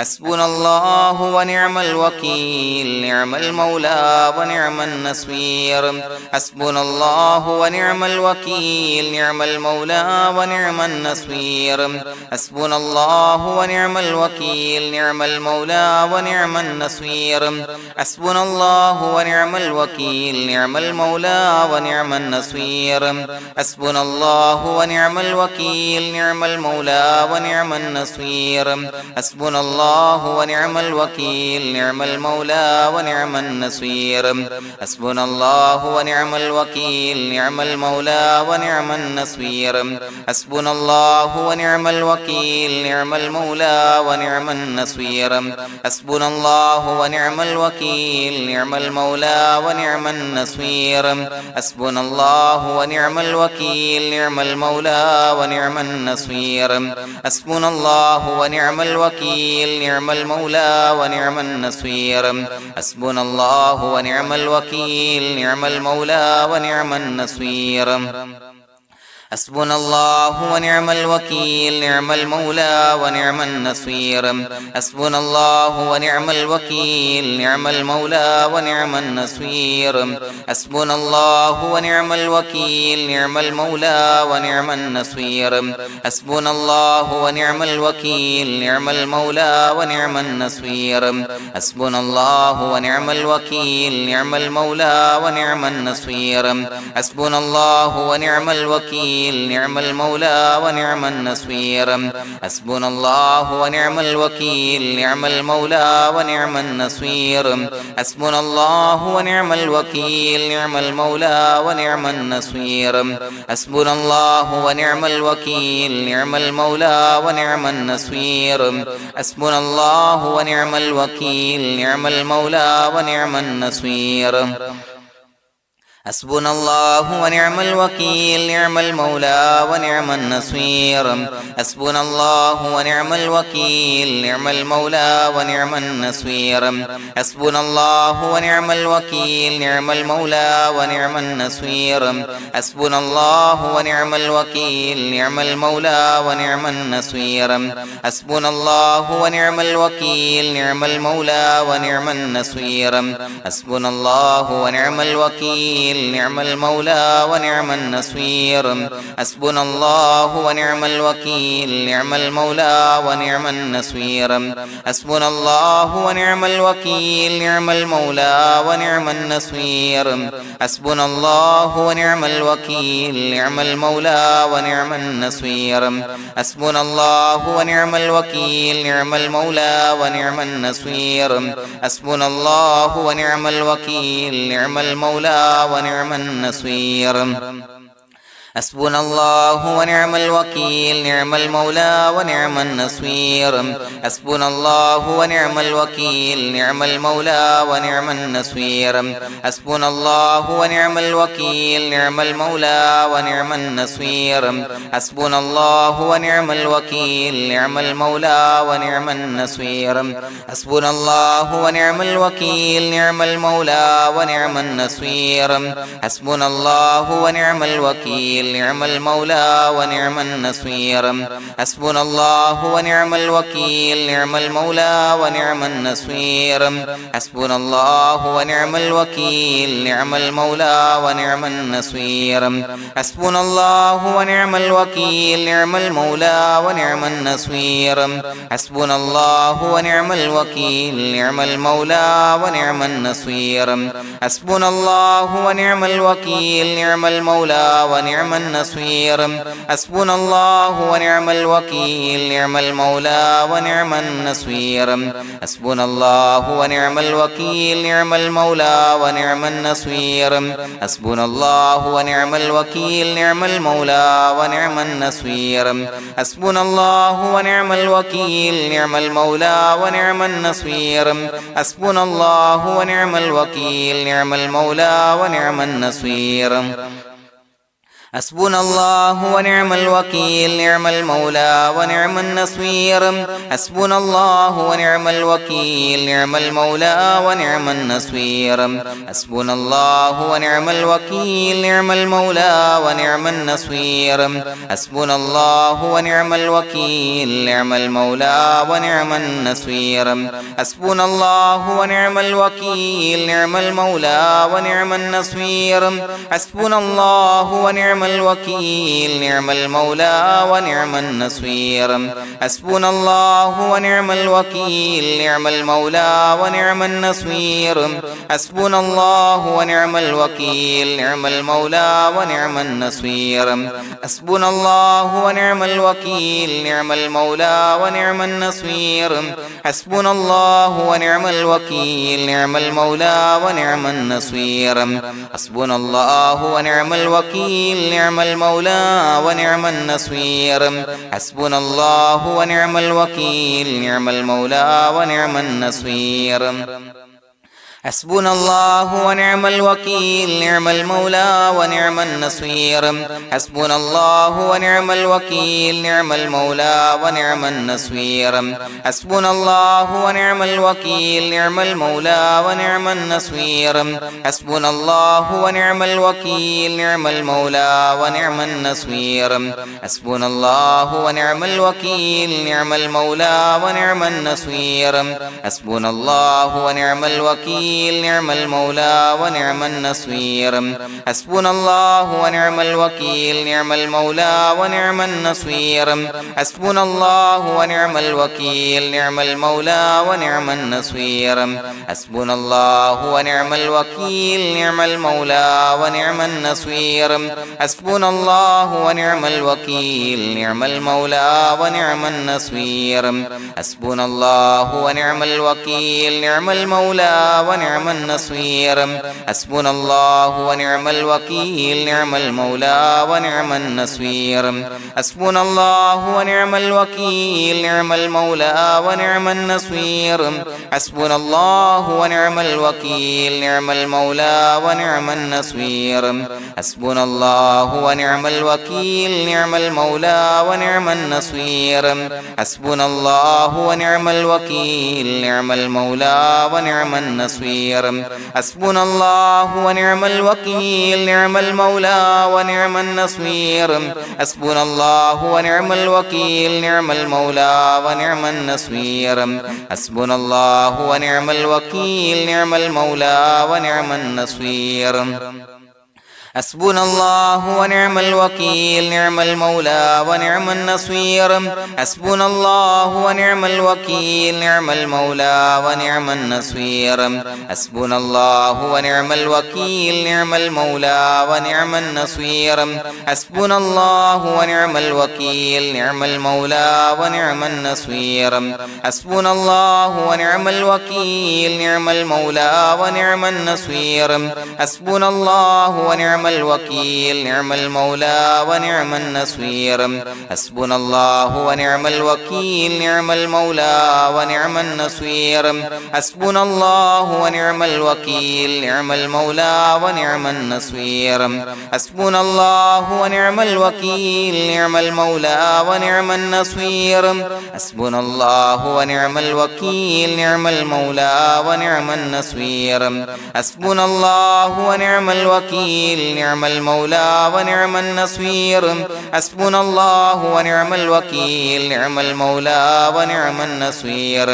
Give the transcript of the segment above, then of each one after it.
حسبنا الله ونعم الوكيل نعم المولى ونعم النصير حسبنا الله ونعم الوكيل نعم المولى ونعم النصير حسبنا الله ونعم الوكيل نعم المولى ونعم النصير حسبنا الله ونعم الوكيل نعم المولى ونعم النصير حسبنا الله ونعم الوكيل نعم المولى ونعم النصير حسبنا الله ونعم الوكيل نعم المولى ونعم النصير حسبنا الله ونعم الوكيل نعم المولى ونعم النصير حسبنا الله ونعم الوكيل نعم المولى ونعم النصير حسبنا الله ونعم الوكيل نعم المولى ونعم النصير حسبنا الله ونعم الوكيل نعم المولى ونعم النصير حسبنا الله ونعم الوكيل نعم المولى ونعم النصير حسبنا الله ونعم الوكيل نعم المولى ونعم النصير حسبنا الله ونعم الوكيل نعم المولى ونعم النصير حسبنا الله ونعم الوكيل نعم المولى ونعم النصير حسبنا الله ونعم الوكيل نعم المولى ونعم النصير حسبنا الله ونعم الوكيل نعم المولى ونعم النصير حسبنا الله ونعم الوكيل نعم المولى ونعم النصير حسبنا الله ونعم الوكيل نعم المولى ونعم النصير حسبنا الله ونعم الوكيل نعم المولى ونعم النصير حسبنا الله ونعم الوكيل نعم المولى ونعم النصير حسبنا الله ونعم الوكيل نعم المولى ونعم النصير حسبنا الله ونعم الوكيل نعم المولى ونعم النصير حسبنا الله ونعم الوكيل نعم المولى ونعم النصير حسبنا الله ونعم الوكيل نعم المولى ونعم النصير حسبنا الله ونعم الوكيل نعم المولى ونعم النصير حسبنا الله ونعم الوكيل نعم المولى ونعم النصير حسبنا الله ونعم الوكيل نعم المولى ونعم النصير حسبنا الله ونعم الوكيل نعم المولى ونعم النصير حسبنا الله ونعم الوكيل نعم المولى ونعم النصير حسبنا الله ونعم الوكيل نعم المولى ونعم النصير حسبنا الله ونعم الوكيل نعم المولى ونعم النصير حسبنا الله ونعم الوكيل نعم المولى ونعم النصير حسبنا الله ونعم الوكيل نعم المولى ونعم النصير حسبنا الله ونعم الوكيل نعم المولى ونعم النصير حسبنا الله ونعم الوكيل نعم المولى ونعم النصير حسبنا الله ونعم الوكيل نعم المولى ونعم النصير حسبنا الله ونعم الوكيل نعم المولى ونعم النصير حسبنا الله ونعم الوكيل نعم المولى ونعم النصير حسبنا الله ونعم الوكيل نعم المولى ونعم النصير حسبنا الله ونعم الوكيل نعم المولى ونعم النصير حسبنا الله ونعم الوكيل نعم المولى ونعم النصير حسبنا الله ونعم الوكيل نعم المولى ونعم النصير حسبنا الله ونعم الوكيل نعم المولى ونعم النصير حسبنا الله ونعم الوكيل نعم المولى ونعم النصير حسبنا الله ونعم الوكيل نعم المولى ونعم النصير حسبنا الله ونعم الوكيل نعم المولى ونعم النصير حسبنا الله ونعم الوكيل نعم المولى ونعم النصير حسبنا الله ونعم الوكيل نعم المولى ونعم النصير حسبنا الله ونعم الوكيل نعم المولى ونعم النصير حسبنا الله ونعم الوكيل نعم المولى ونعم النصير حسبنا الله ونعم الوكيل نعم المولى ونعم النصير حسبنا الله ونعم الوكيل نعم المولى ونعم النصير حسبنا الله ونعم الوكيل نعم المولى ونعم النصير حسبنا الله ونعم الوكيل نعم المولى ونعم النصير حسبنا الله ونعم الوكيل نعم المولى ونعم النصير حسبنا الله ونعم الوكيل نعم المولى ونعم النصير حسبنا الله ونعم الوكيل نعم المولى ونعم النصير حسبنا الله ونعم الوكيل نعم المولى ونعم النصير حسبنا الله ونعم الوكيل نعم المولى ونعم النصير حسبنا الله ونعم الوكيل نعم المولى ونعم النصير حسبنا الله ونعم الوكيل نعم المولى ونعم النصير حسبنا الله ونعم الوكيل نعم المولى ونعم النصير حسبنا الله ونعم الوكيل نعم المولى ونعم النصير حسبنا الله ونعم الوكيل نعم المولى ونعم النصير حسبنا الله ونعم الوكيل نعم المولى ونعم النصير حسبنا الله ونعم الوكيل نعم المولى ونعم النصير حسبنا الله ونعم الوكيل نعم المولى ونعم النصير حسبنا الله ونعم الوكيل نعم المولى ونعم النصير حسبنا الله ونعم الوكيل نعم المولى ونعم النصير حسبنا الله ونعم الوكيل نعم المولى ونعم النصير حسبنا الله ونعم الوكيل نعم المولى ونعم النصير حسبنا الله ونعم الوكيل نعم المولى ونعم النصير حسبنا الله ونعم الوكيل نعم المولى ونعم النصير حسبنا الله ونعم الوكيل نعم المولى ونعم النصير حسبنا الله ونعم الوكيل نعم المولى ونعم النصير حسبنا الله ونعم الوكيل نعم المولى ونعم النصير حسبنا الله ونعم الوكيل نعم المولى ونعم النصير حسبنا الله ونعم الوكيل نعم المولى ونعم النصير حسبنا الله ونعم الوكيل نعم المولى ونعم النصير حسبنا الله ونعم الوكيل نعم المولى ونعم النصير حسبنا الله ونعم الوكيل نعم المولى ونعم النصير حسبنا الله ونعم الوكيل نعم المولى ونعم النصير حسبنا الله ونعم الوكيل نعم المولى ونعم النصير حسبنا الله ونعم الوكيل نعم المولى ونعم النصير حسبنا الله ونعم الوكيل نعم المولى ونعم النصير حسبنا الله ونعم الوكيل نعم المولى ونعم النصير حسبنا الله ونعم الوكيل نعم المولى ونعم النصير حسبنا الله ونعم الوكيل نعم المولى ونعم النصير حسبنا الله ونعم الوكيل نعم المولى ونعم النصير حسبنا الله ونعم الوكيل نعم المولى ونعم النصير حسبنا الله ونعم الوكيل نعم المولى ونعم النصير حسبنا الله ونعم الوكيل نعم المولى ونعم النصير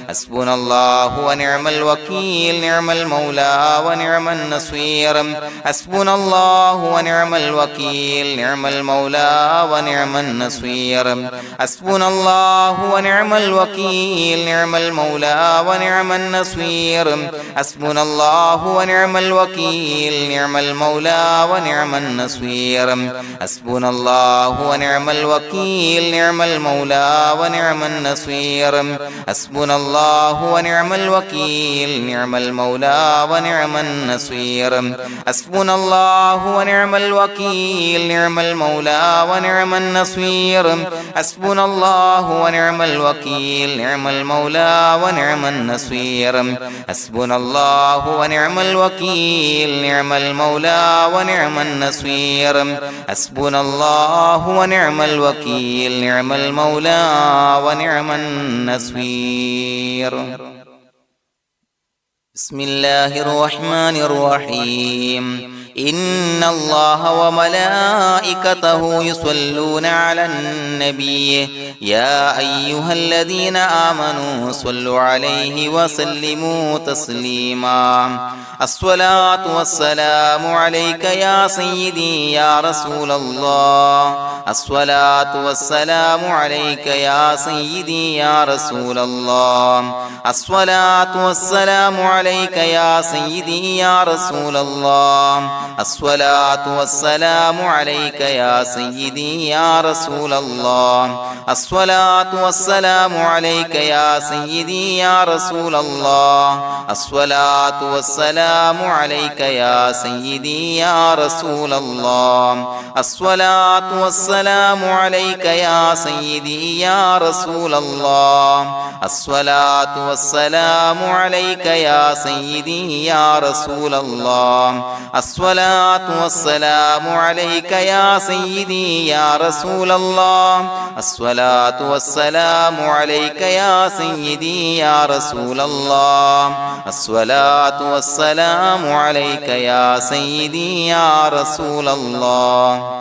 حسبنا الله ونعم الوكيل نعم المولى ونعم النصير حسبنا الله ونعم الوكيل نعم المولى ونعم النصير حسبنا الله ونعم الوكيل نعم المولى ونعم النصير حسبنا الله ونعم الوكيل نعم المولى ونعم النصير حسبنا الله ونعم الوكيل نعم المولى ونعم النصير حسبنا الله ونعم الوكيل نعم المولى ونعم النصير حسبنا الله ونعم الوكيل نعم المولى ونعم النصير حسبنا الله ونعم الوكيل نعم المولى ونعم النصير حسبنا الله ونعم الوكيل نعم المولى ونعم النصير حسبنا الله ونعم الوكيل نعم المولى ونعم النصير بسم الله الرحمن الرحيم إن الله وملائكته يصلون على النبي يا أيها الذين آمنوا صلوا عليه وسلموا تسليما الصلاة والسلام عليك يا سيدي يا رسول الله الصلاة والسلام عليك يا سيدي يا رسول الله الصلاة والسلام عليك يا سيدي يا رسول الله الصلاة والسلام عليك يا سيدي يا رسول الله الصلاة والسلام عليك يا سيدي يا رسول الله الصلاة والسلام عليك يا سيدي يا رسول الله الصلاة والسلام عليك يا سيدي يا رسول الله الصلاة والسلام عليك يا سيدي يا رسول الله الصلاة والسلام عليك يا سيدي يا رسول الله الصلاة والسلام عليك يا سيدي يا رسول الله الصلاة والسلام عليك يا سيدي يا رسول الله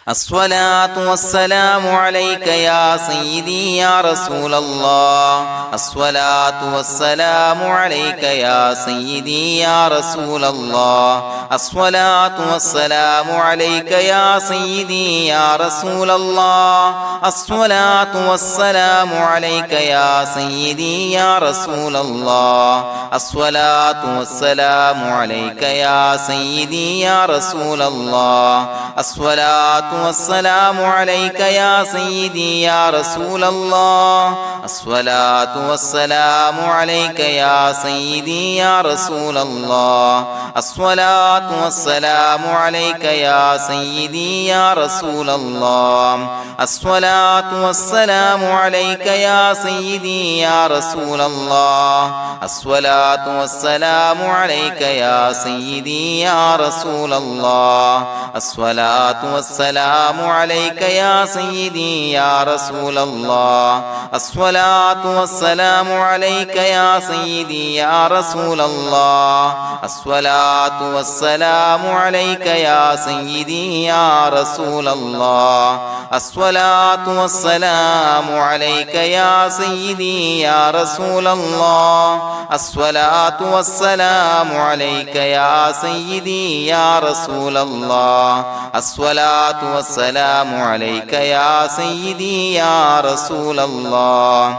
الصلاة والسلام عليك يا سيدي يا رسول الله الصلاة والسلام عليك يا سيدي يا رسول الله الصلاة والسلام عليك يا سيدي يا رسول الله الصلاة والسلام عليك يا سيدي يا رسول الله الصلاة والسلام عليك يا سيدي يا رسول الله الصلاة والسلام عليك يا سيدي يا رسول الله الصلاة والسلام عليك يا سيدي يا رسول الله الصلاة والسلام عليك يا سيدي يا رسول الله الصلاة والسلام عليك يا سيدي يا رسول الله الصلاة والسلام عليك يا سيدي يا رسول الله الصلاة والسلام عليك يا سيدي يا رسول الله الصلاة والسلام عليك يا سيدي يا رسول الله الصلاة والسلام عليك يا سيدي يا رسول الله الصلاة والسلام عليك يا سيدي يا رسول الله الصلاة والسلام عليك يا سيدي يا رسول الله الصلاة والسلام عليك يا سيدي يا رسول الله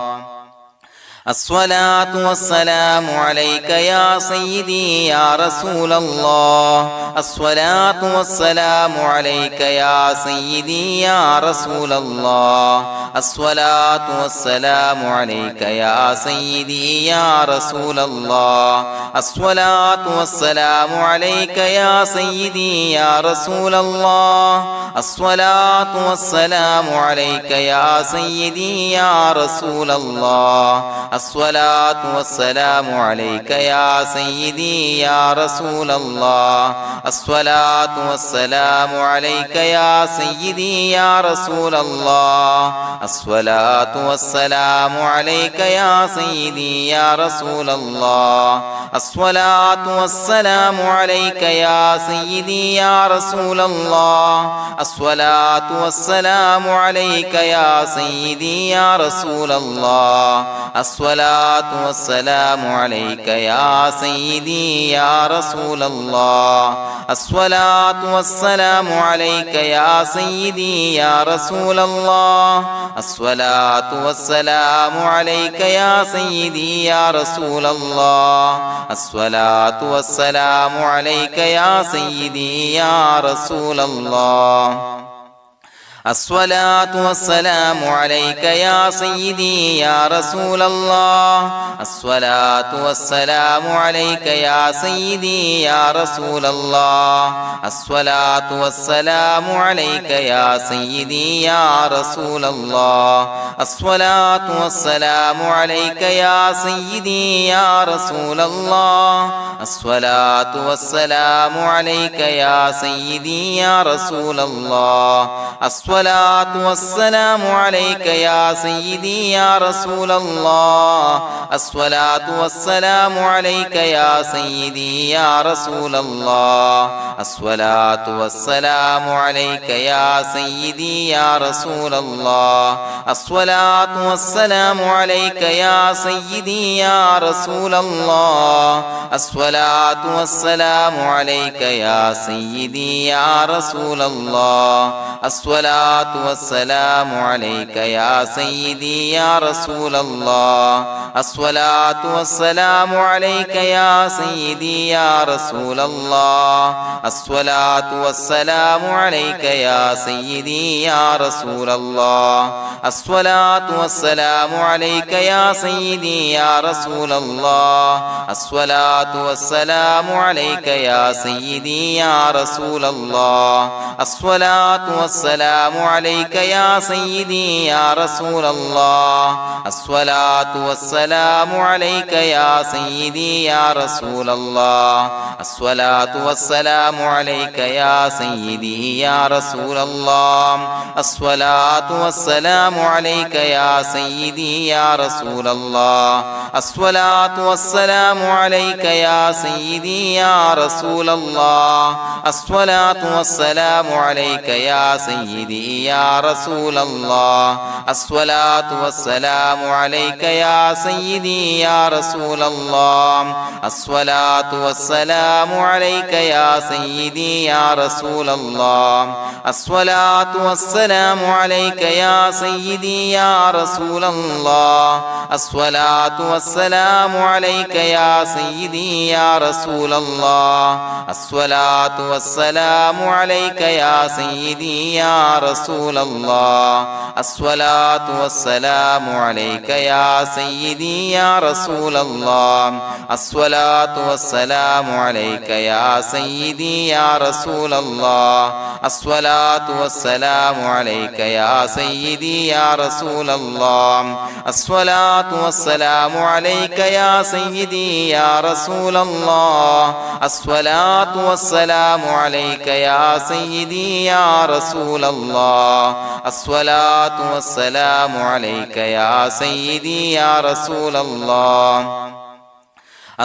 الصلاة والسلام عليك يا سيدي يا رسول الله الصلاة والسلام عليك يا سيدي يا رسول الله الصلاة والسلام عليك يا سيدي يا رسول الله الصلاة والسلام عليك يا سيدي يا رسول الله الصلاة والسلام عليك يا سيدي يا رسول الله الصلاة والسلام عليك يا سيدي يا رسول الله الصلاة والسلام عليك يا سيدي يا رسول الله الصلاة والسلام عليك يا سيدي يا رسول الله الصلاة والسلام عليك يا سيدي يا رسول الله الصلاة والسلام عليك يا سيدي يا رسول الله الصلاة والسلام عليك يا سيدي يا رسول الله الصلاة والسلام عليك يا سيدي يا رسول الله الصلاة والسلام عليك يا سيدي يا رسول الله الصلاة والسلام عليك يا سيدي يا رسول الله الصلاة والسلام عليك يا سيدي يا رسول الله الصلاة والسلام عليك يا سيدي يا رسول الله الصلاة والسلام عليك يا سيدي يا رسول الله الصلاة والسلام عليك يا سيدي يا رسول الله الصلاة والسلام عليك يا سيدي يا رسول الله الصلاة والسلام عليك يا سيدي يا رسول الله الصلاة والسلام عليك يا سيدي يا رسول الله الصلاة والسلام عليك يا سيدي يا رسول الله الصلاة والسلام عليك يا سيدي يا رسول الله الصلاة والسلام عليك يا سيدي يا رسول الله الصلاة والسلام عليك يا سيدي يا رسول الله الصلاة والسلام عليك يا سيدي يا رسول الله الصلاة والسلام عليك يا سيدي يا رسول الله الصلاة والسلام عليك يا سيدي يا رسول الله الصلاة والسلام عليك يا سيدي يا رسول الله الصلاة والسلام عليك يا سيدي يا رسول الله الصلاة والسلام عليك يا سيدي يا رسول الله الصلاة والسلام عليك يا سيدي يا رسول الله الصلاة والسلام عليك يا سيدي يا رسول الله الصلاة والسلام عليك يا سيدي يا رسول الله الصلاة والسلام عليك يا سيدي يا رسول الله الصلاة والسلام عليك يا سيدي يا رسول الله الصلاة والسلام عليك يا سيدي يا رسول الله الصلاة والسلام عليك يا سيدي يا رسول الله الصلاة والسلام عليك يا سيدي يا رسول الله الصلاة والسلام عليك يا سيدي يا رسول الله الصلاة والسلام عليك يا سيدي يا رسول الله الصلاة والسلام عليك يا سيدي يا رسول الله الصلاة والسلام عليك يا سيدي يا رسول الله الصلاة والسلام عليك يا سيدي يا رسول الله الصلاة والسلام عليك يا سيدي يا رسول الله الصلاة والسلام عليك يا سيدي يا رسول الله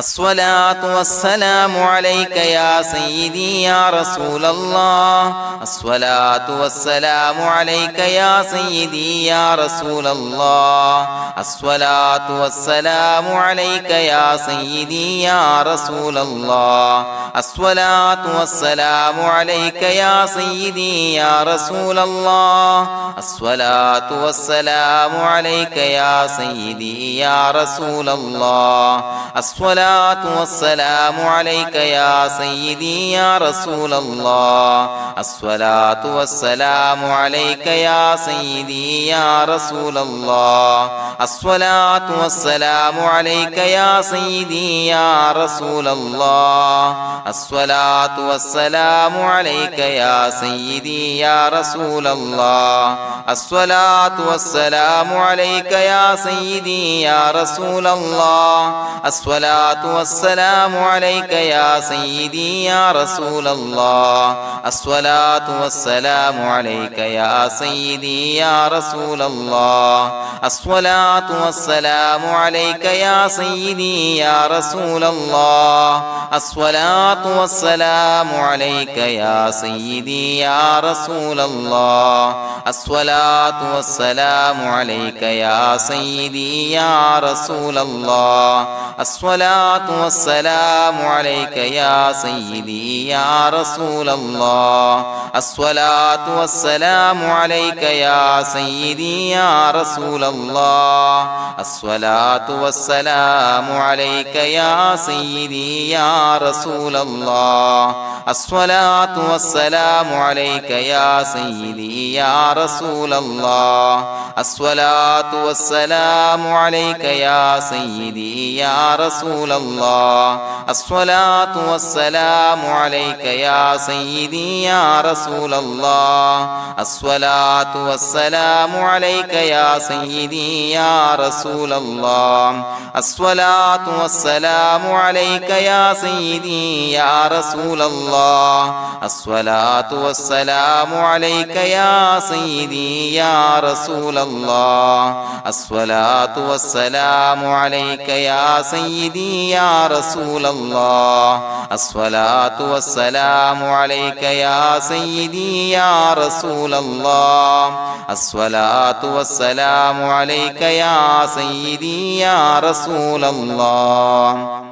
الصلاة والسلام عليك يا سيدي يا رسول الله الصلاة والسلام عليك يا سيدي يا رسول الله الصلاة والسلام عليك يا سيدي يا رسول الله الصلاة والسلام عليك يا سيدي يا رسول الله الصلاة والسلام عليك يا سيدي يا رسول الله الصلاة والسلام عليك يا سيدي يا رسول الله الصلاة والسلام عليك يا سيدي يا رسول الله الصلاة والسلام عليك يا سيدي يا رسول الله الصلاة والسلام عليك يا سيدي يا رسول الله الصلاة والسلام عليك يا سيدي يا رسول الله الصلاة والسلام عليك يا سيدي يا رسول الله الصلاة والسلام عليك يا سيدي يا رسول الله الصلاة والسلام عليك يا سيدي يا رسول الله الصلاة والسلام عليك يا سيدي يا رسول الله الصلاة والسلام عليك يا سيدي يا رسول الله الصلاة الصلاة والسلام عليك يا سيدي يا رسول الله الصلاة والسلام عليك يا سيدي يا رسول الله الصلاة والسلام عليك يا سيدي يا رسول الله الصلاة والسلام عليك يا سيدي يا رسول الله الصلاة والسلام عليك يا سيدي يا رسول الله الصلاة والسلام عليك يا سيدي يا رسول الله الصلاة والسلام عليك يا سيدي يا رسول الله الصلاة والسلام عليك يا سيدي يا رسول الله الصلاة والسلام عليك يا سيدي يا رسول الله الصلاة والسلام عليك يا سيدي يا رسول الله الصلاة والسلام عليك يا سيدي يا رسول الله الصلاة والسلام عليك يا سيدي يا رسول الله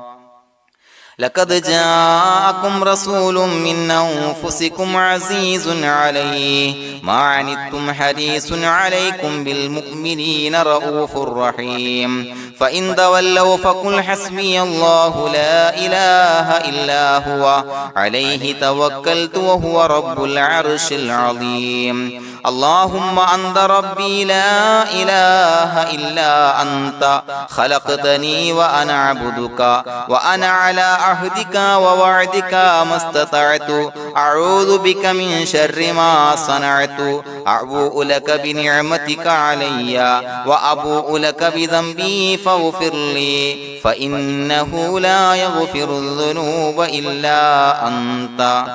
لقد جاءكم رسول من أنفسكم عزيز عليه ما عنتم حريص عليكم بالمؤمنين رؤوف رحيم فإن تولوا فقل حسبي الله لا إله إلا هو عليه توكلت وهو رب العرش العظيم اللهم أنت ربي لا إله إلا أنت خلقتني وأنا عبدك وأنا على عهدك ووعدك ما استطعت أعوذ بك من شر ما صنعت أبوء لك بنعمتك علي وأبوء لك بذنبي فاغفر لي فإنه لا يغفر الذنوب إلا أنت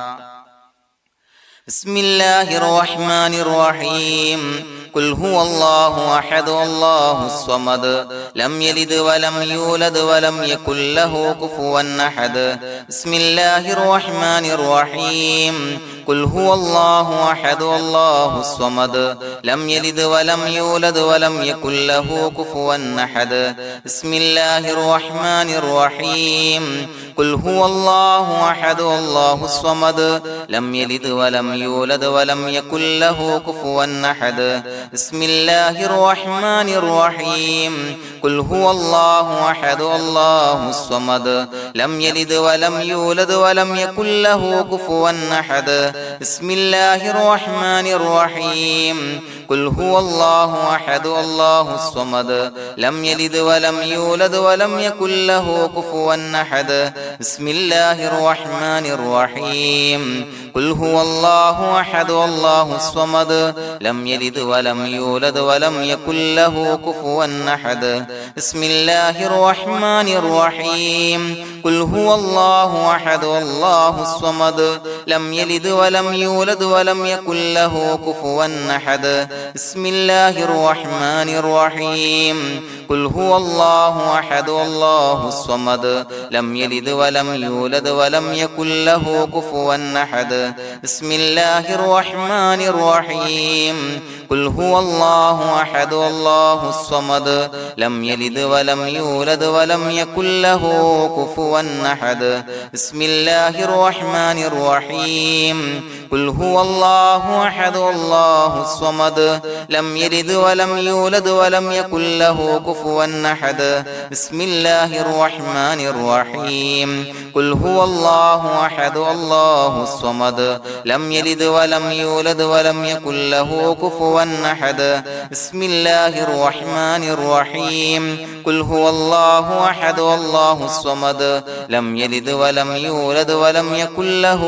بسم الله الرحمن الرحيم قل هو الله أحد الله الصمد لم يلد ولم يولد ولم يكن له كفوا أحد بسم الله الرحمن الرحيم قل هو الله أحد الله الصمد لم يلد ولم يولد ولم يكن له كفوا أحد بسم الله الرحمن الرحيم قل هو الله أحد الله الصمد لم يلد ولم يولد ولم يكن له كفوا أحد بسم الله الرحمن الرحيم قل هو الله أحد الله الصمد لم يلد ولم يولد ولم يكن له كفوا أحد بسم الله الرحمن الرحيم قل هو الله أحد الله الصمد لم يلد ولم يولد ولم يكن له كفوا أحد بسم الله الرحمن الرحيم قل هو الله أحد الله الصمد لم يلد ولم يولد ولم يكن له كفوا أحد بسم الله الرحمن الرحيم قل هو الله أحد الله الصمد لم يلد ولم يولد ولم يكن له كفوا أحد بسم الله الرحمن الرحيم قل هو الله أحد الله الصمد لم يلد ولم يولد ولم يكن له كفوا أحد بسم الله الرحمن الرحيم قل هو الله أحد الله الصمد لم يلد ولم يولد ولم يكن له كفوا أحد بسم الله الرحمن الرحيم قل هو الله أحد الله الصمد لم يلد ولم يولد ولم يكن له كفوا أحد بسم الله الرحمن الرحيم قل هو الله أحد الله الصمد لم يلد ولم يولد ولم يكن له كفوا أحد بسم الله الرحمن الرحيم قل هو الله أحد الله الصمد لم يلد ولم يولد ولم يكن له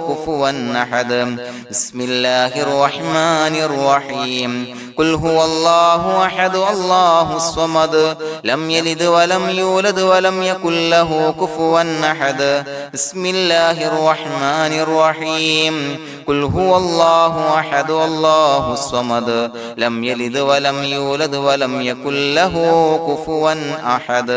كفوا أحد بسم الله الرحمن الرحيم قل هو الله أحد الله الصمد لم يلد ولم يولد ولم يكن له كفوا أحد بسم الله الرحمن الرحيم قل هو الله أحد الله الصمد لم يلد ولم يولد ولم يكن له كفوا أحد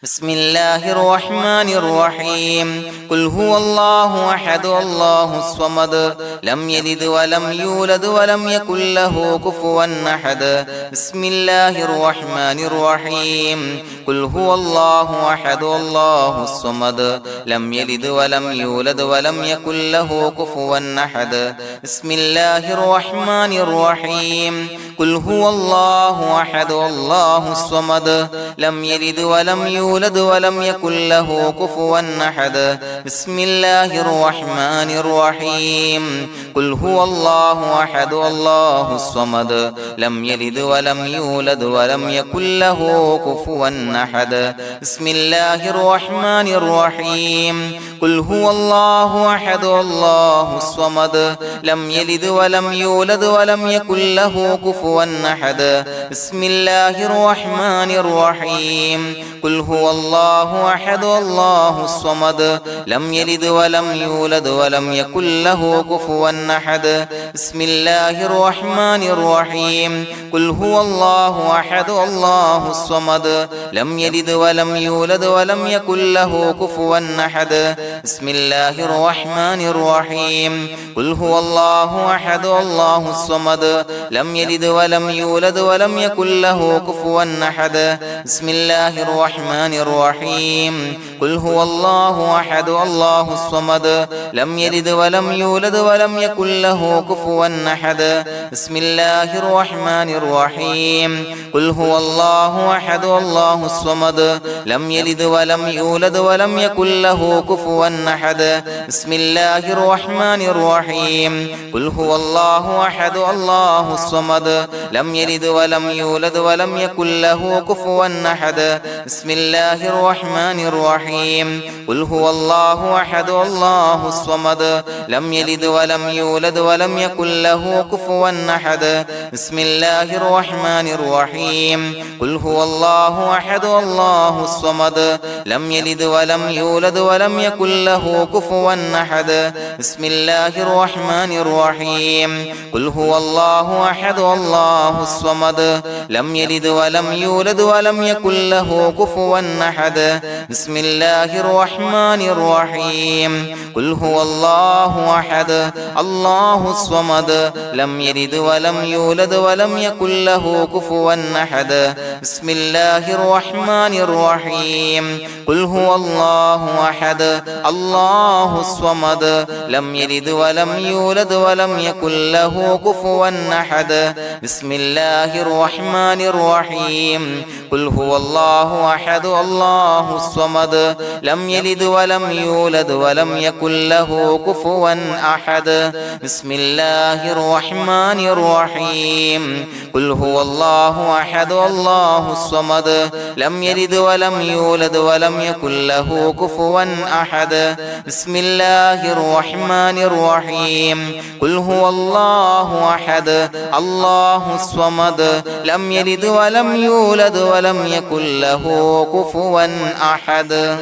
بسم الله الرحمن الرحيم قل هو الله أحد الله الصمد لم يلد ولم يولد ولم يكن له كفوا أحد بسم الله الرحمن الرحيم قل هو الله أحد الله الصمد لم يلد ولم يولد ولم يكن له كفوا أحد بسم الله الرحمن الرحيم قل هو الله أحد الله الصمد لم يلد ولم يولد ولم يكن له كفوا أحد بسم الله الرحمن الرحيم قل هو الله أحد الله الصمد لم يلد ولم يولد ولم يكن له كفوا أحد بسم الله الرحمن الرحيم قل هو الله أحد الله الصمد لم يلد ولم يولد ولم يكن له كفوا أحد بسم الله الرحمن الرحيم قل هو الله أحد الله الصمد لم يلد ولم يولد ولم يكن له كفوا أحد بسم الله الرحمن الرحيم قل هو الله أحد الله الصمد لم يلد ولم يولد ولم يكن له كفوا أحد بسم الله الرحمن الرحيم قل هو الله أحد الله الصمد لم يلد ولم يولد ولم يكن له كفوا أحد بسم الله الرحمن الرحيم قل هو الله أحد الله الصمد لم يلد ولم يولد ولم يكن له كفوا أحد بسم الله الرحمن الرحيم قل هو الله أحد الله الصمد لم يلد ولم يولد ولم يكن له كفوا أحد بسم الله الرحمن الرحيم قل هو الله أحد الله الصمد لم يلد ولم يولد ولم يكن له كفوا أحد بسم الله الرحمن الرحيم قل هو الله أحد الله الصمد لم يلد ولم يولد ولم يكن له كفوا أحد بسم الله الرحمن الرحيم قل هو الله أحد الله الصمد لم يلد ولم يولد ولم يكن له كفوا أحد بسم الله الرحمن الرحيم قل هو الله أحد الله الصمد لم يلد ولم يولد ولم يكن له كفوا أحد بسم الله الرحمن الرحيم قل هو الله أحد الله الصمد لم يلد ولم يولد ولم يكن له كفوا أحد بسم الله الرحمن الرحيم قل هو الله أحد الله الصمد لم يلد ولم يولد ولم يكن له كفوا أحد بسم الله الرحمن الرحيم قل هو الله أحد الله الصمد لم يلد ولم يولد ولم يكن له كفوا أحد بسم الله الرحمن الرحيم قل هو الله أحد الله الصمد لم يلد ولم يولد ولم يكن له كفوا أحد بسم الله الرحمن الرحيم قل هو الله أحد الله الصمد لم يلد ولم يولد ولم يكن له كفوا أحد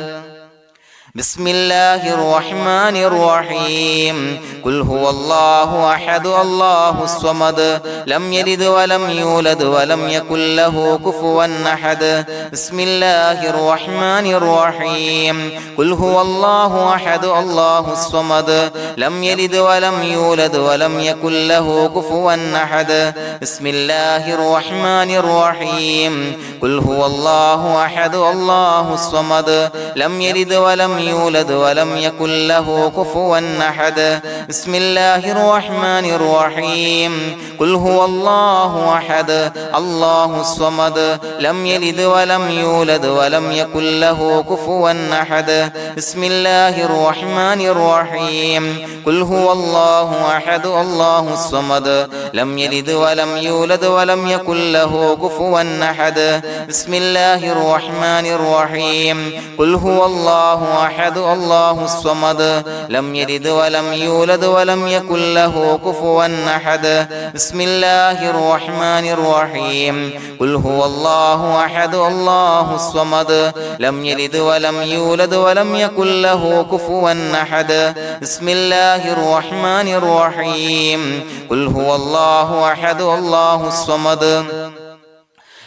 بسم الله الرحمن الرحيم قل هو الله أحد الله الصمد لم يلد ولم يولد ولم يكن له كفوا أحد بسم الله الرحمن الرحيم قل هو الله أحد الله الصمد لم يلد ولم يولد ولم يكن له كفوا أحد بسم الله الرحمن الرحيم قل هو الله أحد الله الصمد لم يلد ولم يولد ولم يكن له كفوا أحد بسم الله الرحمن الرحيم قل هو الله أحد الله الصمد لم يلد ولم يولد ولم يكن له كفوا أحد بسم الله الرحمن الرحيم قل هو الله أحد الله الصمد لم يلد ولم يولد ولم يكن له كفوا أحد بسم الله الرحمن الرحيم قل هو الله أحد الله الصمد لم يلد ولم يولد ولم يكن له كفوا أحد بسم الله الرحمن الرحيم قل هو الله أحد الله الصمد لم يلد ولم يولد ولم يكن له كفوا أحد بسم الله الرحمن الرحيم قل هو الله أحد الله الصمد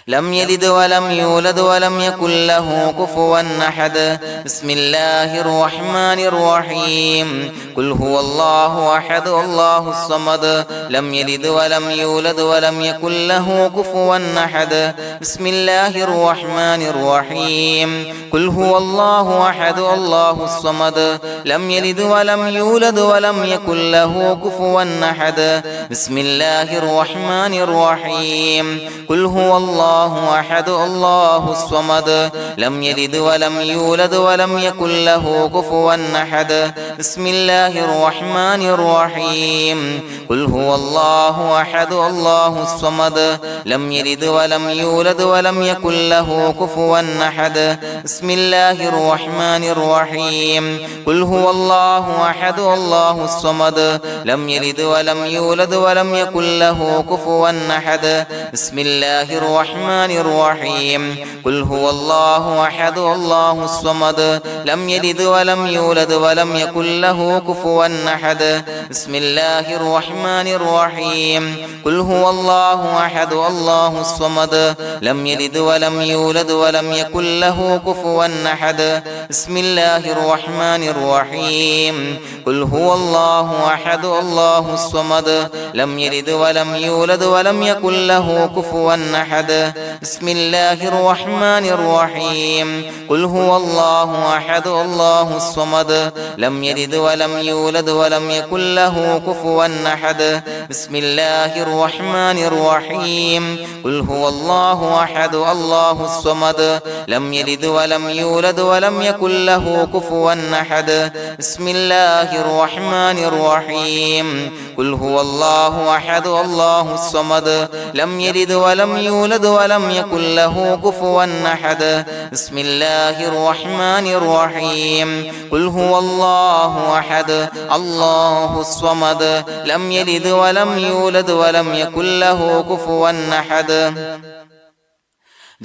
لم يلد ولم يولد ولم يكن له كفوا أحد بسم الله الرحمن الرحيم قل هو الله أحد الله الصمد لم يلد ولم يولد ولم يكن له كفوا أحد بسم الله الرحمن الرحيم قل هو الله أحد الله الصمد لم يلد ولم يولد ولم يكن له كفوا أحد بسم الله الرحمن الرحيم قل هو الله أحد الله الصمد لم يلد ولم يولد ولم يكن له كفوا أحد بسم الله الرحمن الرحيم قل هو الله أحد الله الصمد لم يلد ولم يولد ولم يكن له كفوا أحد بسم الله الرحمن الرحيم قل هو الله أحد الله الصمد لم يلد ولم يولد ولم يكن له كفوا أحد بسم الله الرحمن الرحيم قل هو الله أحد الله الصمد لم يلد ولم يولد ولم يكن له كفوا أحد بسم الله الرحمن الرحيم قل هو الله أحد الله الصمد لم يلد ولم يولد ولم يكن له كفوا أحد بسم الله الرحمن الرحيم قل هو الله أحد الله الصمد لم يلد ولم يولد ولم يكن له كفوا أحد بسم الله الرحمن الرحيم قل هو الله أحد الله الصمد لم يلد ولم يولد ولم يكن له كفوا أحد بسم الله الرحمن الرحيم قل هو الله أحد الله الصمد لم يلد ولم يولد ولم يكن له كفوا أحد بسم الله الرحمن الرحيم قل هو الله أحد الله الصمد لم يلد ولم يولد ولم يكن له كفوا أحد بسم الله الرحمن الرحيم قل هو الله أحد الله الصمد لم يلد ولم يولد ولم يكن له كفوا أحد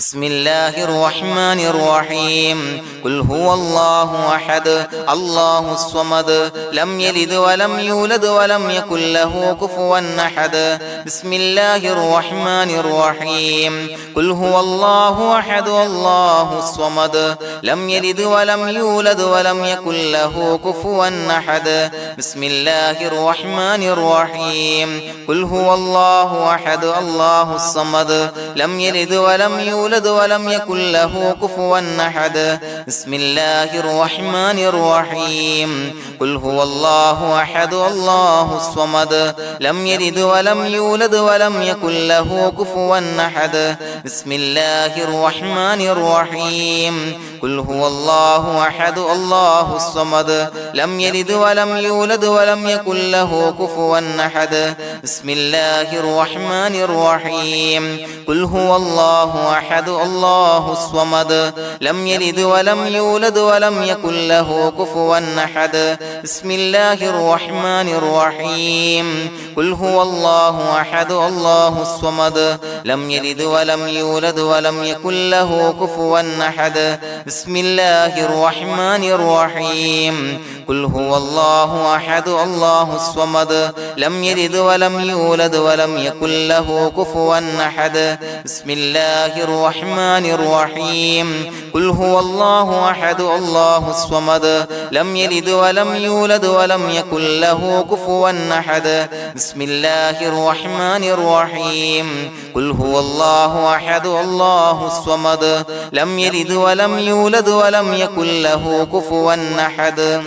بسم الله الرحمن الرحيم قل هو الله أحد الله الصمد لم يلد ولم يولد ولم يكن له كفوا أحد بسم الله الرحمن الرحيم قل هو الله أحد الله الصمد لم يلد ولم يولد ولم يكن له كفوا أحد بسم الله الرحمن الرحيم قل هو الله أحد الله الصمد لم يلد ولم يولد ولم يكن له كفوا أحد بسم الله الرحمن الرحيم قل هو الله أحد الله الصمد لم يلد ولم يولد ولم يكن له كفوا أحد بسم الله الرحمن الرحيم قل هو الله أحد الله الصمد لم يلد ولم يولد ولم يكن له كفوا أحد بسم الله الرحمن الرحيم قل هو الله أحد الله الصمد لم يلد ولم يولد ولم يكن له كفوا أحد بسم الله الرحمن الرحيم قل هو الله أحد الله الصمد لم يلد ولم يولد ولم يكن له كفوا أحد بسم الله الرحمن الرحيم قل هو الله أحد الله الصمد لم يلد ولم يولد ولم يكن له كفوا أحد بسم الله الرحمن الرحيم قل هو الله أحد الله الصمد لم يلد ولم يولد ولم يكن له كفوا أحد بسم الله الرحمن الرحيم قل هو الله أحد الله الصمد لم يلد ولم يولد ولم يكن له كفوا أحد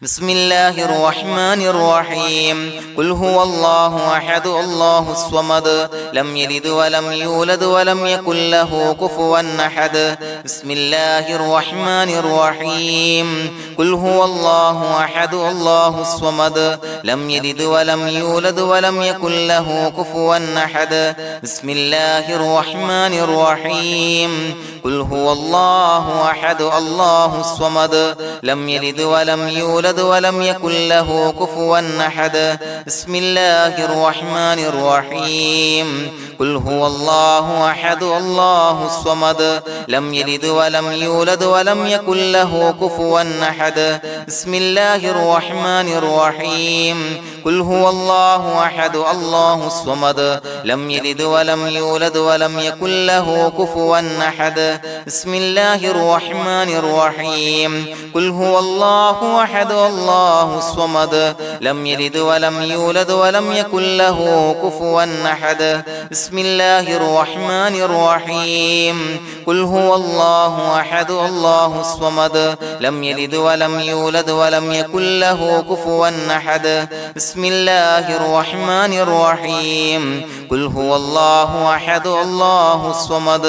بسم الله الرحمن الرحيم قل هو الله أحد الله الصمد لم يلد ولم يولد ولم يكن له كفوا أحد بسم الله الرحمن الرحيم قل هو الله أحد الله الصمد لم يلد ولم يولد ولم يكن له كفوا أحد بسم الله الرحمن الرحيم قل هو الله أحد الله الصمد لم يلد ولم يولد يولد ولم يكن له كفوا أحد بسم الله الرحمن الرحيم قل هو الله أحد الله الصمد لم يلد ولم يولد ولم يكن له كفوا أحد بسم الله الرحمن الرحيم قل هو الله أحد الله الصمد لم يلد ولم يولد ولم يكن له كفوا أحد بسم الله الرحمن الرحيم قل هو الله أحد الله الصمد لم يلد ولم يولد ولم يكن له كفوا أحد بسم الله الرحمن الرحيم قل هو الله أحد الله الصمد لم يلد ولم يولد ولم يكن له كفوا أحد بسم الله الرحمن الرحيم قل هو الله أحد الله الصمد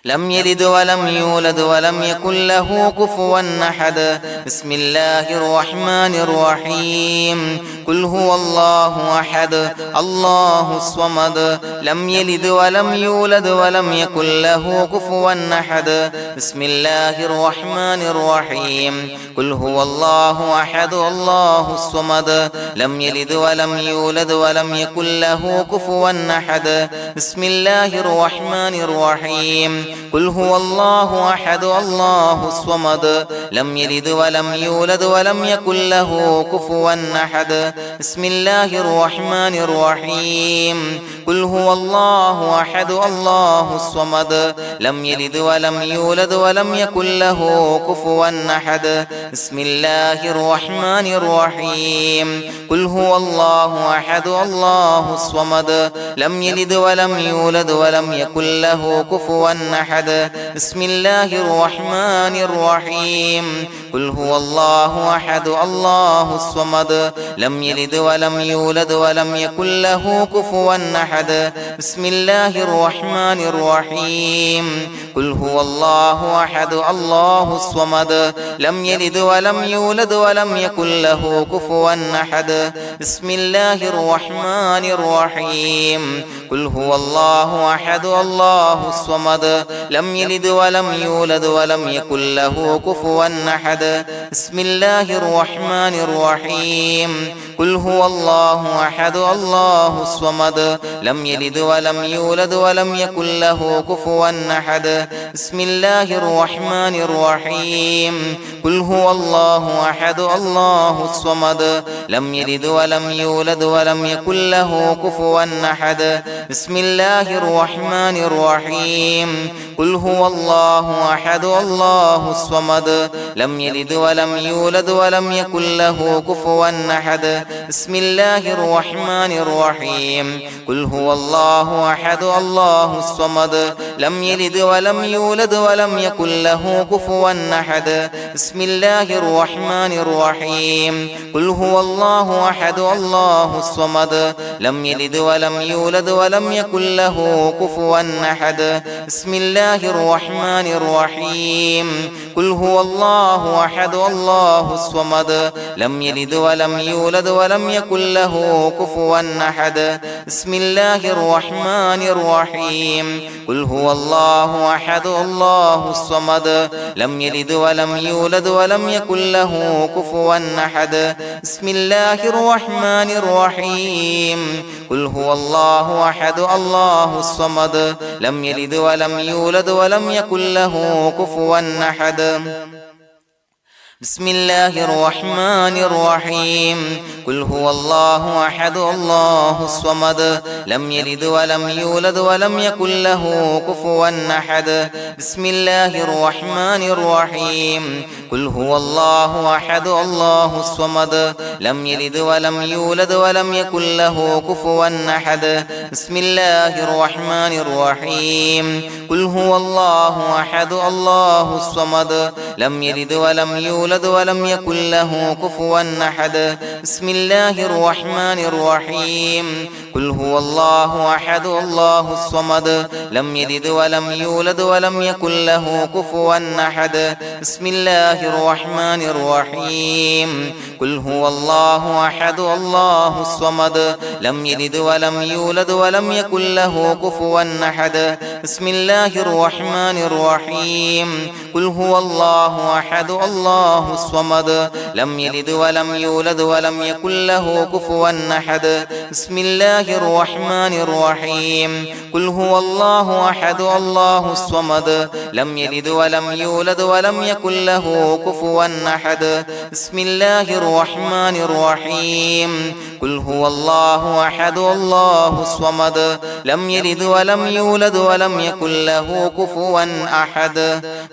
لم يلد ولم يولد ولم يكن له كفوا أحد بسم الله الرحمن الرحيم قل هو الله أحد الله الصمد لم يلد ولم يولد ولم يكن له كفوا أحد بسم الله الرحمن الرحيم قل هو الله أحد الله الصمد لم يلد ولم يولد ولم يكن له كفوا أحد بسم الله الرحمن الرحيم قل هو الله أحد الله الصمد لم يلد ولم يولد ولم يكن له كفوا أحد بسم الله الرحمن الرحيم قل هو الله أحد الله الصمد لم يلد ولم يولد ولم يكن له كفوا أحد بسم الله الرحمن الرحيم قل هو الله أحد الله الصمد لم يلد ولم يولد ولم يكن له كفوا أحد بسم الله الرحمن الرحيم قل هو الله أحد الله الصمد لم يلد ولم يولد ولم يكن له كفوا أحد بسم الله الرحمن الرحيم قل هو الله أحد الله الصمد لم يلد ولم يولد ولم يكن له كفوا أحد بسم الله الرحمن الرحيم قل هو الله أحد الله الصمد لم يلد ولم يولد ولم يكن له كفوا أحد بسم الله الرحمن الرحيم قل هو الله أحد الله الصمد لم يلد ولم يولد ولم يكن له كفوا أحد بسم الله الرحمن الرحيم قل هو الله أحد الله الصمد لم يلد ولم يولد ولم يكن له كفوا أحد بسم الله الرحمن الرحيم قل هو الله أحد الله الصمد لم يلد ولم يولد ولم يكن له كفوا أحد بسم الله الرحمن الرحيم قل هو الله أحد الله الصمد لم يلد ولم يولد ولم يكن له كفوا أحد بسم الله الرحمن الرحيم قل هو الله أحد الله الصمد لم يلد ولم يولد ولم يكن له كفوا أحد بسم الله الرحمن الرحيم قل هو الله أحد الله الصمد لم يلد ولم يولد ولم يكن له كفوا أحد بسم الله الرحمن الرحيم قل هو الله أحد الله الصمد لم يلد ولم يولد ولم يكن له كفوا أحد بسم الله الرحمن الرحيم قل هو الله أحد الله الصمد لم يلد ولم يولد ولم يكن له كفوا أحد بسم الله الرحمن الرحيم قل هو الله أحد الله الصمد لم يلد ولم يولد ولم يكن له كفوا أحد بسم الله الرحمن الرحيم قل هو الله أحد الله الصمد لم يلد ولم يولد ولم يكن له كفوا أحد بسم الله الرحمن الرحيم قل هو الله أحد الله الصمد لم يلد ولم يولد ولم يكن له كفوا أحد بسم الله الرحمن الرحيم قل هو الله أحد الله الصمد لم يلد ولم يولد ولم يكن له كفوا أحد بسم الله الرحمن الرحيم قل هو الله أحد الله الصمد لم يلد ولم يولد ولم يكن له كفوا أحد بسم الله الرحمن الرحيم قل هو الله الله أحد الله الصمد لم يلد ولم يولد ولم يكن له كفوا أحد بسم الله الرحمن الرحيم قل هو الله أحد الله الصمد لم يلد ولم يولد ولم يكن له كفوا أحد بسم الله الرحمن الرحيم قل هو الله أحد الله الصمد لم يلد ولم يولد ولم يكن له كفوا أحد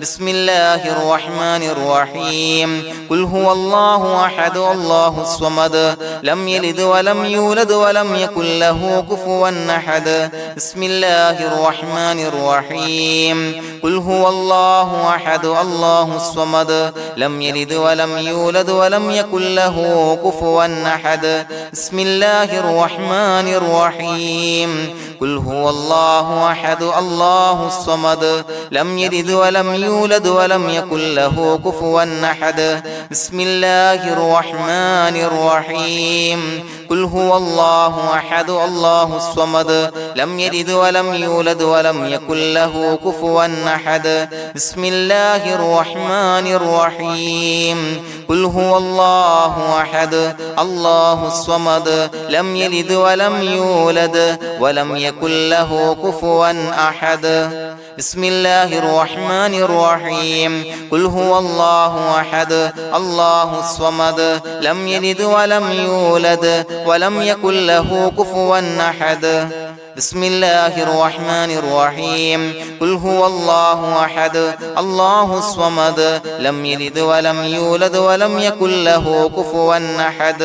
بسم الله الرحمن الرحيم قل هو الله أحد الله الصمد لم يلد ولم يولد ولم يكن له كفوا أحد بسم الله الرحمن الرحيم قل هو الله أحد الله الصمد لم يلد ولم يولد ولم يكن له كفوا أحد بسم الله الرحمن الرحيم قل هو الله أحد الله الصمد لم يلد ولم يولد ولم يكن له كفوا أحد بسم الله الرحمن الرحيم قل هو الله أحد الله الصمد لم يلد ولم يولد ولم يكن له كفوا أحد بسم الله الرحمن الرحيم قل هو الله أحد الله الصمد لم يلد ولم يولد ولم يكن له كفوا أحد بسم الله الرحمن الرحيم قل هو الله أحد الله الصمد لم يلد ولم يولد ولم يكن له كفوا أحد بسم الله الرحمن الرحيم قل هو الله أحد الله الصمد لم يلد ولم يولد ولم يكن له كفوا أحد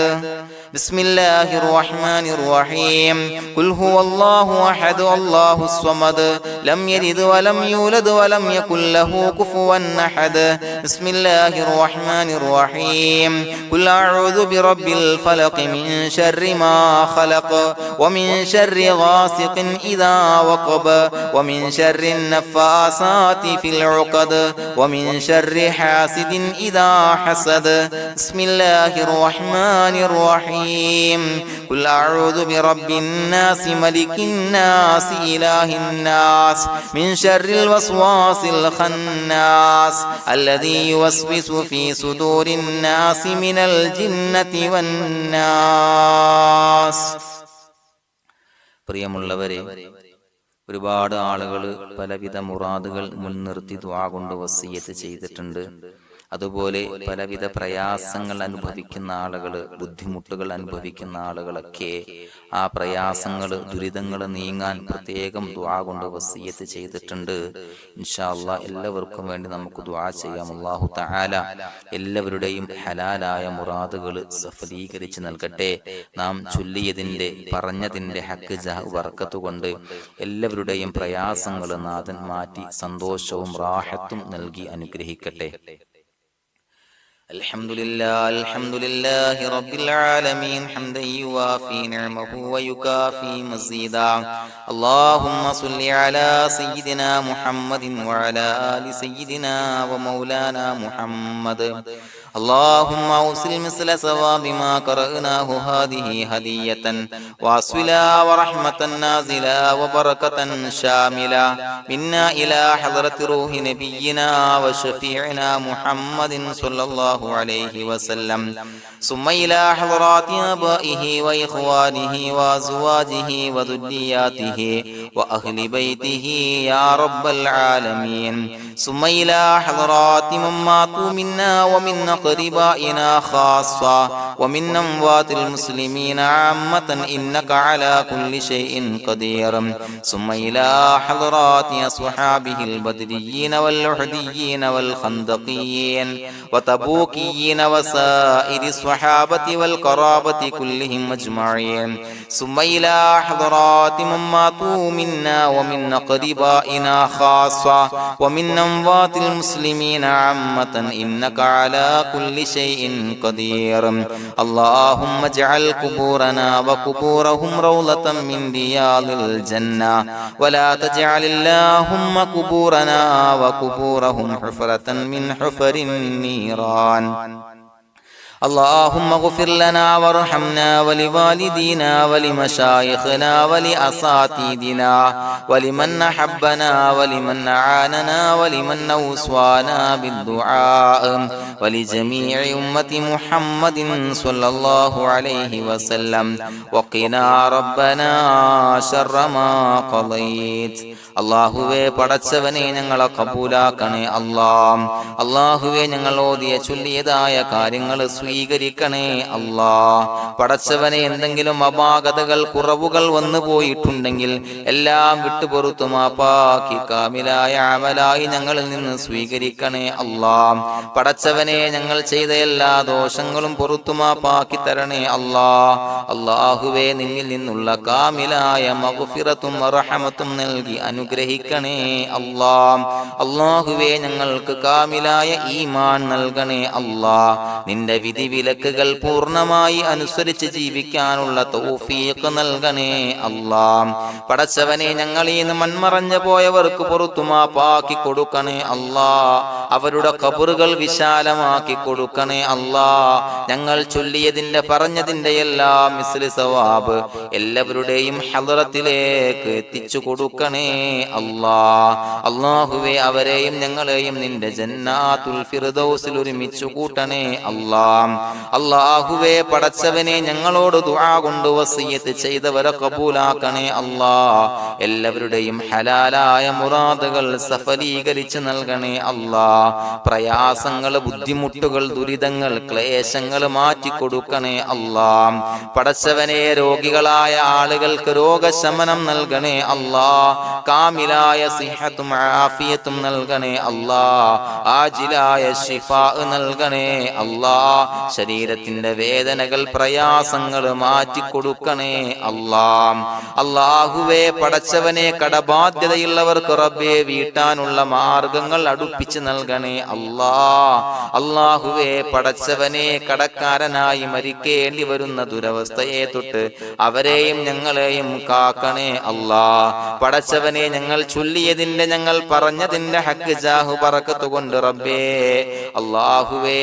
بسم الله الرحمن الرحيم قل هو الله أحد الله الصمد لم يلد ولم يولد ولم يكن له كفوا أحد بسم الله الرحمن الرحيم قل أعوذ برب الفلق من شر ما خلق ومن شر غاسق إذا وقب ومن شر النفاثات في العقد ومن شر حاسد إذا حسد بسم الله الرحمن الرحيم قل أعوذ برب الناس ملك الناس إله الناس من شر الوسواس الخناس الذي يوسوس في صدور الناس من الجنة والناس. പ്രിയമുള്ളവരെ, ഒരുപാട് ആളുകൾ പലവിധ മുറാദുകൾ മുൻനിർത്തി ദുആ കൊണ്ട് വസിയ്യത്ത് ചെയ്തിട്ടുണ്ട്. അതുപോലെ പലവിധ പ്രയാസങ്ങൾ അനുഭവിക്കുന്ന ആളുകൾ, ബുദ്ധിമുട്ടുകൾ അനുഭവിക്കുന്ന ആളുകളൊക്കെ ആ പ്രയാസങ്ങൾ, ദുരിതങ്ങൾ നീങ്ങാൻ പ്രത്യേകം ദുആ കൊണ്ട് വസിയ്യത്ത് ചെയ്തിട്ടുണ്ട്. ഇൻഷാ അല്ലാഹ് എല്ലാവർക്കും വേണ്ടി നമുക്ക് ദുആ ചെയ്യാം. അല്ലാഹു തആല എല്ലാവരുടെയും ഹലാലായ മുറാദുകൾ സഫലീകരിച്ച് നൽകട്ടെ. നാം ചൊല്ലിയതിന്റെ, പറഞ്ഞതിന്റെ ഹക്ക് ജാഹ് ബർക്കത്ത് കൊണ്ട് എല്ലാവരുടെയും പ്രയാസങ്ങൾ നാഥൻ മാറ്റി സന്തോഷവും റാഹത്തും നൽകി അനുഗ്രഹിക്കട്ടെ. الحمد لله رب العالمين حمدا يوافي نعمه ويكافي مزيدا. اللهم صل على سيدنا محمد وعلى آل سيدنا ومولانا محمد. اللهم أوصل مثل ثواب ما قرأناه هذه هدية واصلا ورحمة نازلا وبركة شاملة منا إلى حضرة روح نبينا وشفيعنا محمد صلى الله عليه وسلم، ثم إلى حضرات آبائه وإخوانه وأزواجه وذرياته وأهل بيته يا رب العالمين، ثم إلى حضرات من ماتوا منا ومن أقربائنا خاصة ومن أموات المسلمين عامة إنك على كل شيء قدير، ثم إلى حضرات أصحابه البدريين والأحديين والخندقيين وتبوكيين وسائر الصحابة والقرابة كلهم أجمعين، ثم إلى حضرات من ماتوا منا ومن أقربائنا خاصة ومن أموات المسلمين عامة إنك على كل شيء قدير. اللهم اجعل قبورنا وقبورهم روضة من رياض الجنة، ولا تجعل اللهم قبورنا وقبورهم حفرة من حفر النيران. اللهم اغفر لنا وارحمنا ولوالدينا ولمشايخنا ولأساتذتنا ولمن أحبنا ولمن أعاننا ولمن أوصانا بالدعاء ولجميع أمة محمد صلى الله عليه وسلم وقنا ربنا شر ما قضيت. അള്ളാഹുവേ പടച്ചവനെ ഞങ്ങളെ കബൂലാക്കണേ അല്ലാഹ്. അള്ളാഹുവേ ഞങ്ങൾ ഓതിയ ചൊല്ലിയതായ കാര്യങ്ങൾ സ്വീകരിക്കണേ അല്ലാഹ്. പടച്ചവനെ എന്തെങ്കിലും അപാകതകൾ കുറവുകൾ വന്നു പോയിട്ടുണ്ടെങ്കിൽ എല്ലാം വിട്ടുപൊറുത്തു മാപ്പാക്കി കാമിലായ അമലായി ഞങ്ങളിൽ നിന്ന് സ്വീകരിക്കണേ അല്ലാഹ്. പടച്ചവനെ ഞങ്ങൾ ചെയ്ത എല്ലാ ദോഷങ്ങളും പൊറുത്തു മാപ്പാക്കി തരണേ അല്ലാഹ്. അള്ളാഹുവേ നിന്നിൽ നിന്നുള്ള കാമിലായ മഗ്ഫിറത്തും റഹമത്തും നൽകി അനുഗ്രഹിക്കണേ അല്ലാഹ്. അല്ലാഹുവേ ഞങ്ങൾക്ക് കാമിലായ ഈമാൻ നൽകണേ അല്ലാഹ്. നിന്റെ വിധി വിലക്കുകൾ പൂർണ്ണമായി അനുസരിച്ച് ജീവിക്കാനുള്ള തൗഫീഖ് നൽകണേ അല്ലാഹ്. പടച്ചവനെ ഞങ്ങളിൽ നിന്ന് മൺമറഞ്ഞു പോയവർക്ക് പുറത്തു മാപ്പാക്കി കൊടുക്കണേ അല്ലാഹ്. അവരുടെ ഖബറുകൾ വിശാലമാക്കി കൊടുക്കണേ അല്ലാഹ്. ഞങ്ങൾ ചൊല്ലിയതിന്റെ പറഞ്ഞതിന്റെ എല്ലാം മിസ്ലി സവാബ് എല്ലാവരുടെയും ഹളറത്തിലേക്ക് എത്തിച്ചു കൊടുക്കണേ അല്ലാഹ്. അല്ലാഹുവേ അവരെയും ഞങ്ങളെയും നിന്റെ ജന്നാത്തുൽ ഫിർദൗസിൽ ഒരുമിച്ചു കൂട്ടണേ അല്ലാഹ്. അല്ലാഹുവേ പടച്ചവനെ ഞങ്ങളോട് ദുആ കൊണ്ട് വസിയത്ത് ചെയ്തവരെ കബൂലാക്കണേ അല്ലാഹ്. എല്ലാവരുടെയും ഹലാലായ മുറാദുകൾ സഫലീകരിച്ച് നൽകണേ അല്ലാഹ്. പ്രയാസങ്ങൾ, ബുദ്ധിമുട്ടുകൾ, ദുരിതങ്ങൾ, ക്ലേശങ്ങൾ മാറ്റിക്കൊടുക്കണേ അല്ലാഹ്. പടച്ചവനെ രോഗികളായ ആളുകൾക്ക് രോഗശമനം നൽകണേ അല്ലാഹ്. കാമിലായ സിഹത്തും ആഫിയത്തും നൽകണേ അല്ലാഹ്. ആജിലായ ശിഫാ നൽകണേ അല്ലാഹ്. ശരീരത്തിന്റെ വേദനകൾ, പ്രയാസങ്ങൾ മാറ്റിക്കൊടുക്കണേ അല്ലാഹ്. അല്ലാഹുവേ പടച്ചവനെ കടബാധ്യതയുള്ളവർക്ക് റബ്ബേ വീട്ടാനുള്ള മാർഗങ്ങൾ അടുപ്പിച്ച് നൽകണേ അല്ലാഹ്. അല്ലാഹുവേ പടച്ചവനെ കടക്കാരനായി മരിക്കേണ്ടി വരുന്ന ദുരവസ്ഥയെ തൊട്ട് അവരെയും ഞങ്ങളെയും കാക്കണേ അല്ലാഹ്. പടച്ചവനെ ഞങ്ങൾ ചൊല്ലിയതിന്റെ, ഞങ്ങൾ പറഞ്ഞതിന്റെ ഹക്ക് ജാഹു ബറക്കത്ത് കൊണ്ട് റബ്ബേ അല്ലാഹുവേ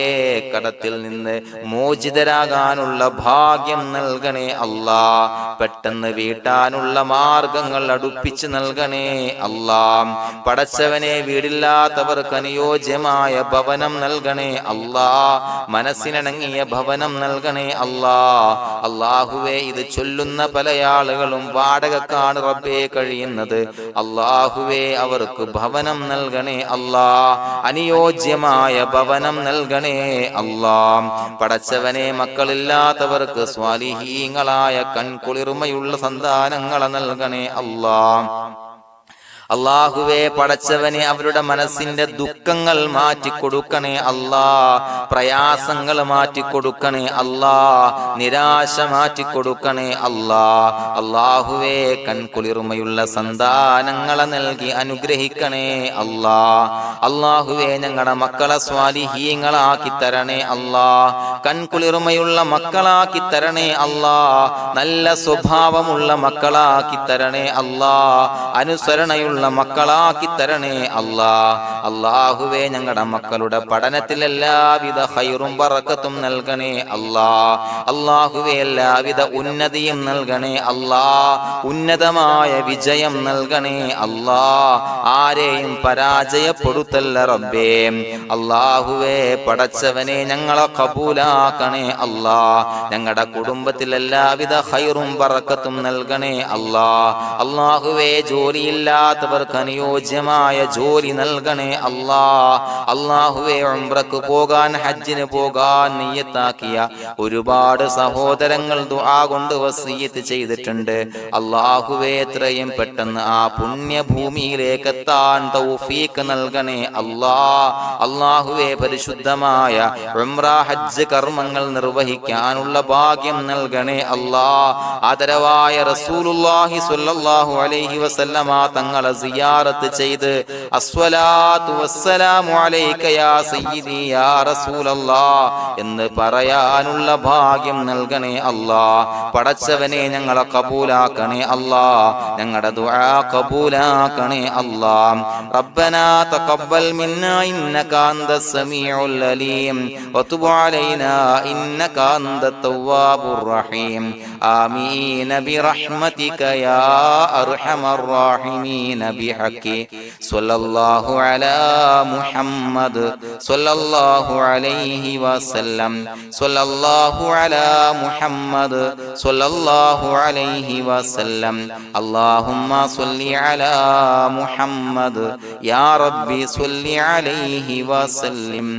കടത്തിൽ നിന്ന് മോചിതരാകാനുള്ള ഭാഗ്യം നൽകണേ അല്ലാഹ്. പെട്ടെന്ന് വീട്ടാനുള്ള മാർഗങ്ങൾ അടുപ്പിച്ച് നൽകണേ അല്ലാഹ്. പടച്ചവനെ വീടില്ലാത്തവർക്ക് അനുയോജ്യമായ ഭവനം നൽകണേ അല്ലാഹ്. മനസ്സിനിണങ്ങിയ ഭവനം നൽകണേ അല്ലാഹ്. അല്ലാഹുവേ ഇത് ചൊല്ലുന്ന പല ആളുകളും വാടകക്കാണ് റബ്ബേ കഴിയുന്നത്. അല്ലാഹുവേ അവർക്ക് ഭവനം നൽകണേ അല്ലാഹ്. അനുയോജ്യമായ ഭവനം നൽകണേ അല്ലാഹ്. പടച്ചവനെ മക്കളില്ലാത്തവർക്ക് സ്വാലിഹീങ്ങളായ കൺകുളിർമയുള്ള സന്താനങ്ങളെ നൽകണേ അല്ലാഹ്. അല്ലാഹുവേ പടച്ചവനെ അവരുടെ മനസ്സിന്റെ ദുഃഖങ്ങൾ മാറ്റിക്കൊടുക്കണേ അല്ലാഹ്. പ്രയാസങ്ങൾ മാറ്റിക്കൊടുക്കണേ അല്ലാഹ്. നിരാശ മാറ്റിക്കൊടുക്കണേ അല്ലാഹ്. അല്ലാഹുവേ കൺകുളിർമയുള്ള സന്താനങ്ങളെ നൽകി അനുഗ്രഹിക്കണേ അല്ലാഹ്. അല്ലാഹുവേ ഞങ്ങളുടെ മക്കളെ സ്വാലിഹീങ്ങളാക്കി തരണേ അല്ലാഹ്. കൺകുളിർമയുള്ള മക്കളാക്കി തരണേ അല്ലാഹ്. നല്ല സ്വഭാവമുള്ള മക്കളാക്കി തരണേ അല്ലാഹ്. അനുസരണയുള്ള മക്കളാക്കി തരണേ അല്ലാഹ്. അല്ലാഹുവേ ഞങ്ങളുടെ മക്കളുടെ പഠനത്തിൽ എല്ലാവിധ ഖൈറും ബറക്കത്തും നൽകണേ അല്ലാഹ്. അല്ലാഹുവേ എല്ലാവിധ ഉന്നതിയും നൽകണേ അല്ലാഹ്. ഉന്നതമായ വിജയം നൽകണേ അല്ലാഹ്. ആരെയും പരാജയപ്പെടുത്തല്ല റബ്ബേ. അല്ലാഹുവേ പടച്ചവനെ ഞങ്ങളെ കബൂലാക്കണേ അല്ലാഹ്. ഞങ്ങളുടെ കുടുംബത്തിൽ എല്ലാവിധ ഖൈറും ബറക്കത്തും നൽകണേ അല്ലാഹ്. അല്ലാഹുവേ ജോലിയില്ലാത്ത അനുയോജ്യമായ ജോലി നൽകണേ അല്ലാഹ്. അല്ലാഹുവേ ഉംറക്ക് പോകാൻ, ഹജ്ജിന് പോകാൻ നിയ്യത്താക്കിയ ഒരുപാട് സഹോദരങ്ങൾ ദുആ കൊണ്ട് വസിയത്ത് ചെയ്തിട്ടുണ്ട്. അല്ലാഹുവേ എത്രയും പെട്ടെന്ന് ആ പുണ്യഭൂമിയിലേക്ക് എത്താൻ തൗഫീഖ് നൽകണേ അല്ലാഹ്. അല്ലാഹുവേ പരിശുദ്ധമായ ഉംറ ഹജ്ജ് കർമ്മങ്ങൾ നിർവഹിക്കാനുള്ള ഭാഗ്യം നൽകണേ അല്ലാഹ്. ആദരവായ റസൂലുള്ളാഹി സ്വല്ലല്ലാഹു അലൈഹി വസല്ലമ തങ്ങളെ സിയാറത്ത് ചെയ്ത് അസ്സലാത്തു വസ്സലാമു അലൈക യാ സയ്യിദി യാ റസൂലല്ലാഹ് എന്ന് പറയാനുള്ള ഭാഗ്യം നൽകണേ അല്ലാഹ്. പടച്ചവനെ ഞങ്ങളെ കബൂലാക്കണേ അല്ലാഹ്, ഞങ്ങളുടെ ദുആ കബൂലാക്കണേ അല്ലാഹ്. റബ്ബനാ തഖബ്ബൽ മിന്നാ ഇന്നക അന്തസ് സമീഉൽ അലീം വതുബ് അലൈനാ ഇന്നക അന്തത് തവ്വാബുർ റഹീം. ആമീൻ ബിറഹ്മതിക യാ അർഹമർ റഹീമീൻ ബിഹഖി സ്വല്ലല്ലാഹു അലാ മുഹമ്മദ് സ്വല്ലല്ലാഹു അലൈഹി വസല്ലം സ്വല്ലല്ലാഹു അലാ മുഹമ്മദ് സ്വല്ലല്ലാഹു അലൈഹി വസല്ലം. അല്ലാഹുമ്മ സ്വല്ലി അലാ മുഹമ്മദ് യാ റബ്ബി സ്വല്ലി അലൈഹി വസല്ലം.